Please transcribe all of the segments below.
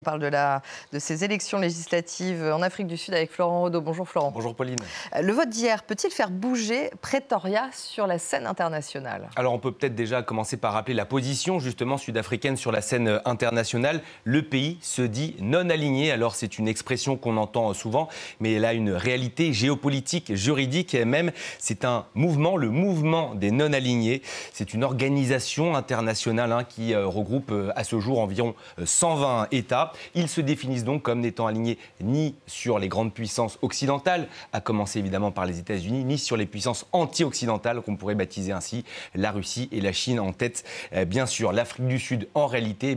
parle de ces élections législatives en Afrique du Sud avec Florent Rodeau. Bonjour Florent. Bonjour Pauline. Le vote d'hier peut-il faire bouger Pretoria sur la scène internationale? Alors on peut peut-être déjà commencer par rappeler la position justement sud-africaine sur la scène internationale. Le pays se dit non aligné. Alors c'est une expression qu'on entend souvent, mais elle a une réalité géopolitique, juridique et même. C'est un mouvement, le mouvement des non-alignés. C'est une organisation internationale qui regroupe à ce jour environ 120 États. Ils se définissent donc comme n'étant alignés ni sur les grandes puissances occidentales, à commencer évidemment par les États-Unis, ni sur les puissances anti-occidentales, qu'on pourrait baptiser ainsi, la Russie et la Chine en tête. Bien sûr, l'Afrique du Sud, en réalité,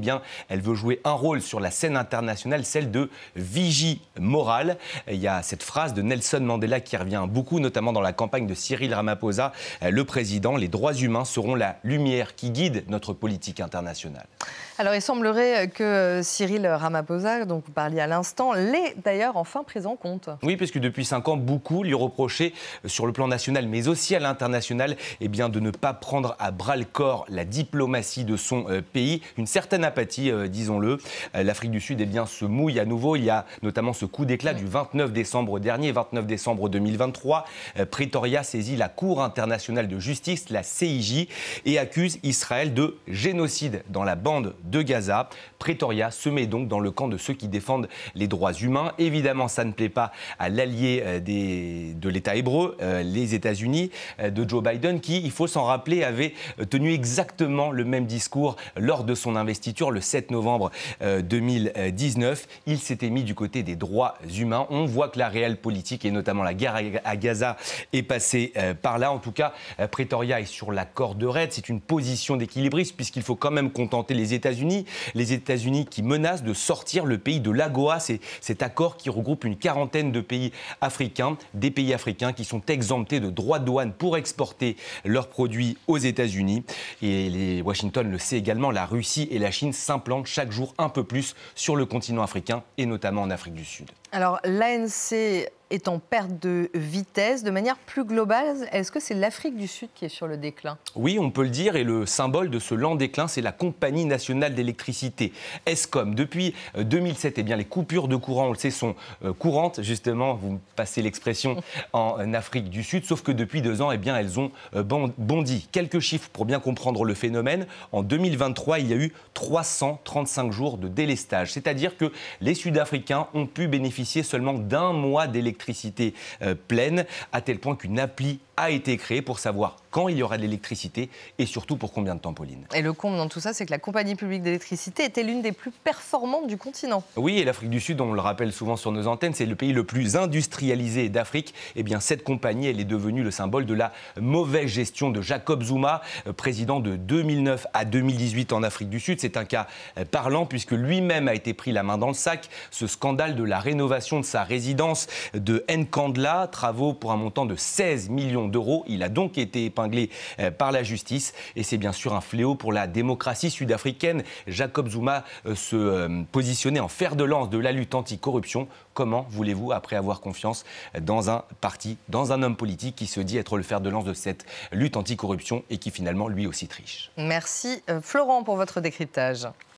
elle veut jouer un rôle sur la scène internationale, celle de vigie morale. Il y a cette phrase de Nelson Mandela qui revient beaucoup, notamment dans la campagne de Cyril Ramaphosa, le président. Les droits humains seront la lumière qui guide notre politique internationale. Alors, il semblerait que Cyril Ramaphosa, dont vous parliez à l'instant, l'ait d'ailleurs enfin pris en compte. Oui, parce que depuis 5 ans, beaucoup lui reprochaient, sur le plan national, mais aussi à l'international, de ne pas prendre à bras-le-corps la diplomatie de son pays. Une certaine apathie, disons-le. L'Afrique du Sud se mouille à nouveau. Il y a notamment ce coup d'éclat du 29 décembre dernier, 29 décembre 2023. Pretoria saisit la Cour internationale de justice, la CIJ, et accuse Israël de génocide dans la bande de Gaza. Pretoria se met donc dans le camp de ceux qui défendent les droits humains. Évidemment, ça ne plaît pas à l'allié de l'État hébreu, les États-Unis, de Joe Biden, qui, il faut s'en rappeler, avait tenu exactement le même discours lors de son investiture le 7 novembre 2019. Il s'était mis du côté des droits humains. On voit que la réelle politique, et notamment la guerre à Gaza, est passée par là. En tout cas, Pretoria est sur la corde raide. C'est une position d'équilibriste, puisqu'il faut quand même contenter les États-Unis qui menacent de sortir le pays de l'AGOA. C'est cet accord qui regroupe une quarantaine de pays africains, des pays africains qui sont exemptés de droits de douane pour exporter leurs produits aux États-Unis. Et Washington le sait également, la Russie et la Chine s'implantent chaque jour un peu plus sur le continent africain et notamment en Afrique du Sud. Alors, l'ANC est en perte de vitesse. De manière plus globale, est-ce que c'est l'Afrique du Sud qui est sur le déclin? Oui, on peut le dire, et le symbole de ce lent déclin, c'est la Compagnie nationale d'électricité, Eskom. Depuis 2007, les coupures de courant, on le sait, sont courantes, justement, vous passez l'expression, en Afrique du Sud, sauf que depuis 2 ans, elles ont bondi. Quelques chiffres pour bien comprendre le phénomène. En 2023, il y a eu 335 jours de délestage, c'est-à-dire que les Sud-Africains ont pu bénéficier seulement d'1 mois d'électricité pleine, à tel point qu'une appli a été créée pour savoir quand il y aura de l'électricité et surtout pour combien de temps, Pauline. Et le comble dans tout ça, c'est que la compagnie publique d'électricité était l'une des plus performantes du continent. Oui, et l'Afrique du Sud, on le rappelle souvent sur nos antennes, c'est le pays le plus industrialisé d'Afrique. Cette compagnie, elle est devenue le symbole de la mauvaise gestion de Jacob Zuma, président de 2009 à 2018 en Afrique du Sud. C'est un cas parlant puisque lui-même a été pris la main dans le sac. Ce scandale de la rénovation de sa résidence de Nkandla, travaux pour un montant de 16 millions d'euros. Il a donc été épinglé par la justice et c'est bien sûr un fléau pour la démocratie sud-africaine. Jacob Zuma se positionnait en fer de lance de la lutte anticorruption. Comment voulez-vous, après avoir confiance dans un parti, dans un homme politique qui se dit être le fer de lance de cette lutte anticorruption et qui finalement lui aussi triche? Merci Florent pour votre décryptage.